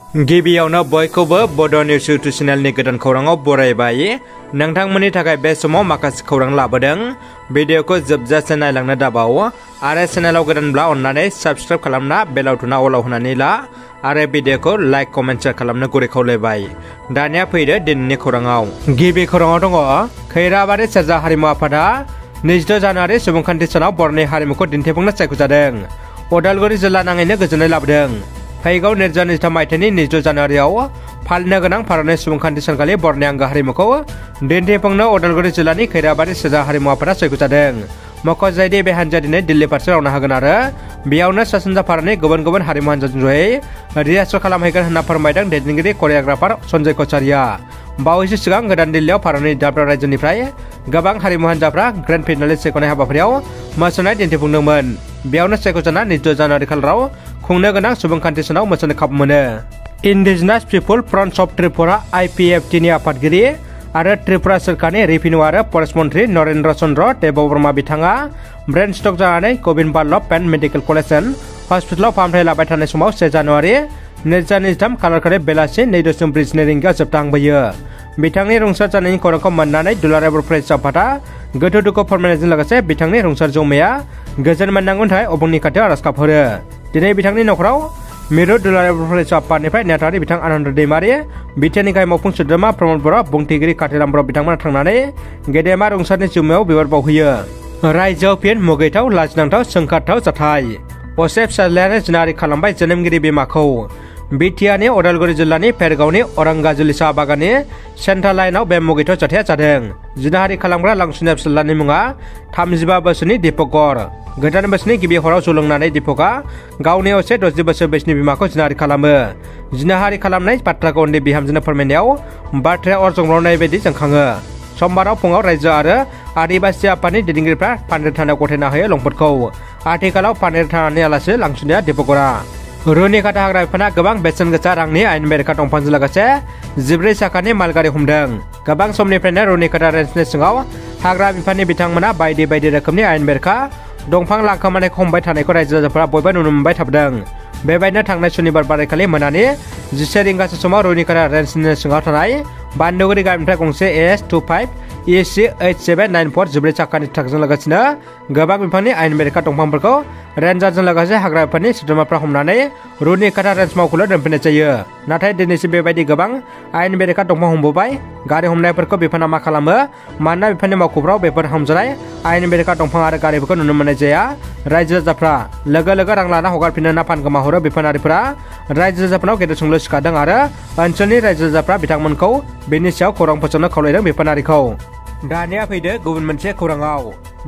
गिबियावनो बयखौबो बड' news YouTube चेनेलनि गोदान खौराङाव बरायबाय। नोंथांमोननि थाखाय बे समाव माखासे खौरां लाबोदों। भिडिअखौ जोबजासे नायलांनो दाबाव आरो चेनेलाव गोदानब्ला अन्नानै साबस्क्राइब खालामना बेल आइकनआ अलाव होनानै ला आरो भिडिअखौ लाइक कमेन्ट शेयार खालामनो गुरै खावलायबाय। दानिया फैदो दिनैनि खौराङाव। गिबि खौराङाव दङ खैराबारि सेरजा हारिमु आफादा 22 जानुवारि सुबुंखान्थि सानाव बर'नि हारिमुखौ दिन्थिफुंनो सायख'जादों। उदालगुरि जिल्ला नाङैनो गोजोननाय लाबोदों। फैगौ 2023 मायथाइनि 22 जानुवारियाव फालिनो गोनां भारतनि सुबुंखान्थि सानखालि बर'नि आंगो हारिमुखौ दिन्थिफुंनो उदालगुरि जिल्लानि खैराबारि सेरजा हारिमु आफादा सायख'जादों। मख'जायोदि बे हान्जाया दिनै दिल्ली फारसे रवाना होगोन आरो बेयावनो सा सानजा भारतनि गुबुन गुबुन हारिमु हान्जाजों जयै रिहार्सेल खालामहैगोन होनना फोरमायदों दैदेनगिरि करिय'ग्राफार सन्जय कचारिया। बावैसो सिगां गोदान दिल्लीयाव भारतनि दाब दाब रायजोनिफ्राय गोबां हारिमु हान्जाफ्रा ग्रेन्ड फिनाले सायख'नाय हाबाफारियाव मोसानाय दिन्थिफुंदोंमोन। बेयावनो सायख'जाना 22 जानुवारि खालाराव खुंनो गोनां सुबुंखान्थि सानाव मोसानो खाबु मोनो। Indigenous people front of Tripura IPFT-नि आफादगिरि आरो त्रिपुरा सोरखारनि रेभिनिउ आरो फरेस्ट मन्त्रि नरेन्द्र चन्द्र देबबर्मा बिथाङा ब्रेन स्ट्रक जानानै Govind Ballabh Pant medical college and हस्पिटालाव फाहामथाय लाबाय थानाय समाव 1 जानुवारि 2023 खालारखालि बेलासि 2:40 रिंगायाव जोबथांबोयो। बिथांनि रुंसार जानायनि खौरांखौ मोननानै दुलाराय बर' फरायसा आफादा गोथौ दुखु फोरमायनायजों लोगोसे बिथांनि रुंसार जौमाया गोजोन मोननांगौनि थाखाय अबंनि खाथियाव आरज गाबहरो। दिनै बिथांनि नखराव मिरु दुलाराय बर' फरायसा आफादनिफ्राय नेहाथारि बिथां आनन्द दैमारि, बिटिआरनि गाहाय मावफुं सोद्रोमा प्रमद बर', बुंथिगिरि कातिराम बर' बिथांमोना थांनानै गेदेमा रुंसारनि जिउमायाव बिबार बावहैयो। रायजोआव फिन मुगैथाव लाजिनांथाव सोंखारथाव जाथाय। असे फिसाज्लायानो जिनाहारि खालामबाय जोनोमगिरि बिमाखौ। बिटिआरनि उदालगुरि जिल्लानि फेरगावनि औरंगाजुलि साहा बागाननि सेन्ट्रेल लाइनआव बे मुगैथाव जाथाया जादों। जिनाहारि खालामग्रा लांसुनिया फिसाज्लानि मुङा 35 बोसोरनि दीपक गर। गोदान बोसोरनि गिबि हराव जौ लोंनानै दीपकआ गावनि असे 60 बोसोर बैसोनि बिमाखौ जिनाहारि खालामो। जिनाहारि खालामनाय बाथ्राखौ उन्दै बिहामजोनो फोरमायनायाव बाथ्राया अर जोंब्लावनाय बायदि जोंखाङो। समबाराव फुङाव रायजो आरो आदिबासि आफादनि दैदेनगिरिफ्रा पानेर थानायाव गथायना होयो लंफोरखौ। आथिखालाव पानेर थानानि आलासि लांसुनिया दीपकगरा। रुनिकाटा हाग्रा बिफाना गोबां बेसेन गोसा रांनि आयेन बेरेखा दंफांजों लोगोसे 14 साखानि मालगारि हमदों। गोबां समनिफ्रायनो रुनिकाटा रेन्जनि सिङाव हाग्रा बिफाननि बिथांमोना बायदि बायदि रोखोमनि आयेन बेरेखा दंफां लांखोमानायखौ हमबाय थानायखौ रायजो राजाफोरा बयबो नुनो मोनबाय थाबोदों। बेबायदिनो थांनाय सुनिबार बारायखालि मोनानि 11 रिंगासो समाव रुनिकाटा रेन्जनि सिङाव थानाय बान्दुगुरि गामिनिफ्राय गंसे AS25 EC 8794 14 साखानि ट्राकजों लोगोसेनो गोबां बिफांनि आयेन बेरेखा दंफांफोरखौ रेन्जारजों लोगोसे हाग्रा बिफाननि सोद्रोमाफ्रा हमनानै रुनिकाटा रेन्ज मावख'लाव दोनफैनाय जायो। नाथाय दिनैसिम बेबायदि गोबां आयेन बेरेखा दंफां हमबोबाय। गारि हमनायफोरखौ बिफाना मा खालामो? मानोना बिफाननि मावख'फ्राव बेफोर हमजानाय आयेन बेरेखा दंफां आरो गारिफोरखौ नुनो मोननाय जाया। रायजो राजाफ्रा लोगो लोगो रां लाना हगारफिननो ना फान गोमाहरो बिफानारिफोरा रायजो राजाफोरनाव गेदेर सोंलु सिखारदों आरो ओनसोलनि रायजो राजाफ्रा बिथांमोनखौ बेनि सायाव खौरां फोसावनो खावलायदों बिफानारिखौ। दानिया फैदो गुबुन मोनसे खौराङाव।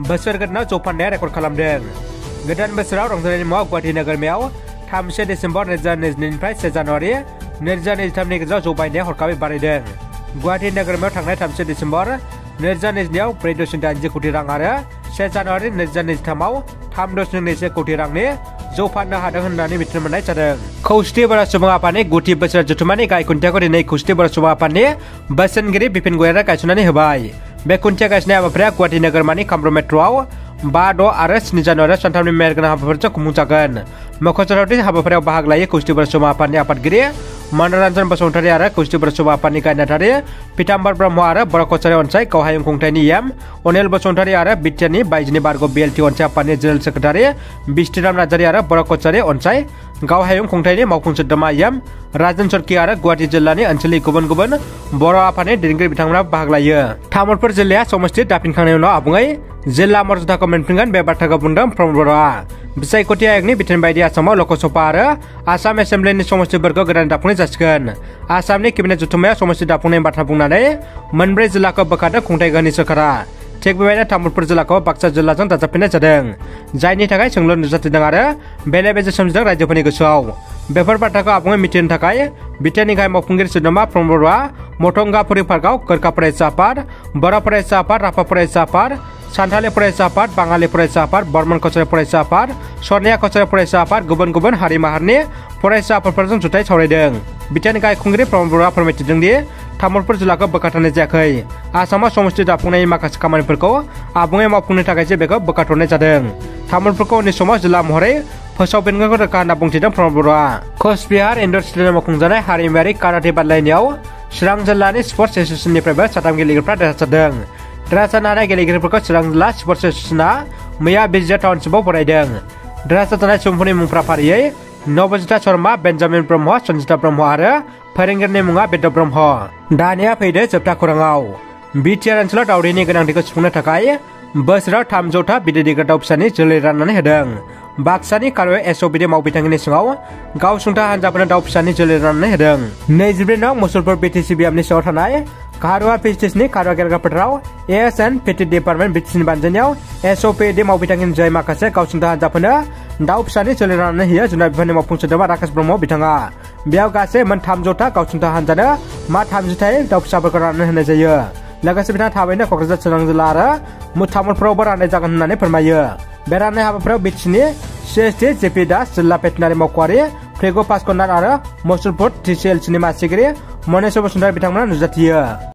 बोसोर गोदानाव जौ फाननाया रेकर्ड खालामदों। गोदान बोसोराव रंजानायनि मुङाव गुवाहाटी नोगोरमायाव 3 डिसेम्बर 2022निफ्राय 1 जानुवारि 2023 नि गेजेराव जौ बायनाया हरखाबै बारायदों। गुवाहाटी नोगोरमायाव थांनाय 3 डिसेम्बर 2022आव 4.80 कोटि रां आरो 1 जानुवारि 2023आव 3.21 कोटि रांनि जौ फाननो हादों होननानै मिथिनो मोननाय जादों। खौसेथि बर' सुबुं आफादनि 9थि बोसोर जथुम्मानि गाहाय खुन्थियाखौ दिनै खौसेथि बर' सुबुं आफादनि बोसोनगिरि बिपिन गयारा गायसननानै होबाय। बे खुन्थिया गायसननाय हाबाफारिया गुवाहाटी नोगोरमानि कामरुप मेट्र'आव 5, 6 आरो 7 जानुवारियाव सानथामनि मेहेरगोनां हाबाफारिजों खुंफुंजागोन। मख'जाथावदि हाबाफारियाव बाहागो लायो खौसेथि बर' सुबुं आफादनि आफादगिरि मनरन्जन बसुमतारी आरो खौसेथि बर' सुबुं आफादनि गाहाय नेहाथारि पीताम्बर ब्रह्म आरो बर' कचारी अनसाय गावहायुं खुंथायनि अनिल बसुमतारी आरो बिटिआरनि बायजोनि बारग' BLT अनसाय आफादनि जेनेरेल सेक्रेटारि बिस्थिराम नार्जारी आरो बर' कचारी अनसाय गावहायुं खुंथायनि मावफुं सोद्रोमा राजन सरकी आरो गुवाहाटी जिल्लानि ओनसोलनि गुबुन गुबुन बर' आफादनि दैदेनगिरि बिथांमोना बाहागो लायो। तामुलपुर जिल्लाया समस्ति दाफिनखांनायनि उनाव आबुङै जिल्ला मर्यादाखौ मोनफिनगोन बे बाथ्राखौ बुंदों प्रमद बर'आ। बिसायख'थि आयगनि बिथोन बायदि आसामाव लकसभा आरो आसाम एसेम्ब्लिनि समस्तिफोरखौ गोदान दाफुंनाय जासिगोन। आसामनि केबिनेट जथुम्मायाव समस्ति दाफुंनायनि बाथ्रा बुंनानै 4 जिल्लाखौ बोखारदों खुंथाय गोहोनि सोरखारा। थिग बेबायदिनो तामुलपुर जिल्लाखौ बाक्सा जिल्लाजों दाजाबफिननाय जादों, जायनि थाखाय सोंलु नुजाथिदों आरो बेले बेजे सोमजिदों रायजोफोरनि गोसोआव। बेफोर बाथ्राखौ आबुङै मिथिनो थाखाय बिटिआरनि गाहाय मावफुंगिरि सोद्रोमा प्रमद बर'आ मथंगाफुरि पार्कआव गोरखा फरायसा आफाद, बर' फरायसा आफाद, राभा फरायसा आफाद, सान्थालि फरायसा आफाद, बाङालि फरायसा आफाद, बर्मन कचारी फरायसा आफाद, सरनिया कचारी फरायसा आफाद, गुबुन गुबुन हारि माहारिनि फरायसा आफादफोरजों जुथाइ सावरायदों। बिटिआरनि गाहाय खुंगिरि प्रमद बर'आ फोरमायथिदों दि तामुलपुर जिल्लाखौ बोखारथ'नाय जायाखै। आसामाव समस्ति दाफुंनायनि माखासे खामानिफोरखौ आबुङै मावफुंनो थाखायसो बेखौ बोखारथ'नाय जादों। तामुलपुरखौ उननि समाव जिल्ला महरै फोसावफिनगोनखौ रोखा होनना बुंथिदों प्रमद बर'आ। कचबिहार इन्डर स्टेडियामाव खुंजानाय हारिमुआरि काराटे बादायलायनायाव चिरां जिल्लानि स्पर्ट्स एसोसिएशननिफ्रायबो 7 गेलेगिरिफ्रा देरहासारदों। देरहासारनो हानाय गेलेगिरिफोरखौ चिरां जिल्ला स्पर्ट्स एसोसिएशना मैया बिजिया टाउनशिपआव बरायदों। देरहासारनाय सुबुंफोरनि मुंफ्रा फारियै नबजिता शर्मा, बेन्जामिन ब्रह्म, सन्जिता ब्रह्म आरो फोरोंगिरिनि मुङा बेदर ब्रह्म। दानिया फैदो जोबथा खौराङाव। बिटिआर ओनसोलाव दावदैनि गोनांथिखौ सुफुंनो थाखाय बोसोराव 300था बिदै दैग्रा दाउ फिसानि जोलै राननानै होदों। बाक्सानि कारुवा एसअबिडि मावबिथांखिनि सिङाव गावसुंथा हान्जाफोरनो दाउ फिसानि जोलै राननानै होदों। 24 नं मुसलपुर बिटिसि बिएमनि सिङाव थानाय कारुवा फिस्टिसनि कारुवा गेलेग्रा फोथाराव एएसएन पेटि डिपार्टमेन्ट बिटिसिनि बानजायनायाव एसअपिडि मावबिथांखिनि जय माखासे गावसुंथा हान्जाफोरनो दाउ फिसानि जोलै राननानै होयो। जुनार बिफाननि मावफुं सोद्रोमा राकेश ब्रह्म बिथाङा बेयाव गासै मोन 300था गावसुंथा हान्जानो 30थायै दाउ फिसाफोरखौ राननानै होनाय जायो। लोगोसे बिथाङा थाबैनो क'क्राझार चिरां जिल्ला आरो तामुलपुरावबो राननाय जागोन होननानै फोरमायो। बे राननाय हाबाफारियाव बिटिसिनि सिएसटि जेपि दास, जिल्ला भेटेनारि मावख'आरि फ्रेगु पासकनार आरो मुसलपुर टिसिएलसिनि मासिगिरि मनेश्वर बसुमतारी बिथांमोना नुजाथियो।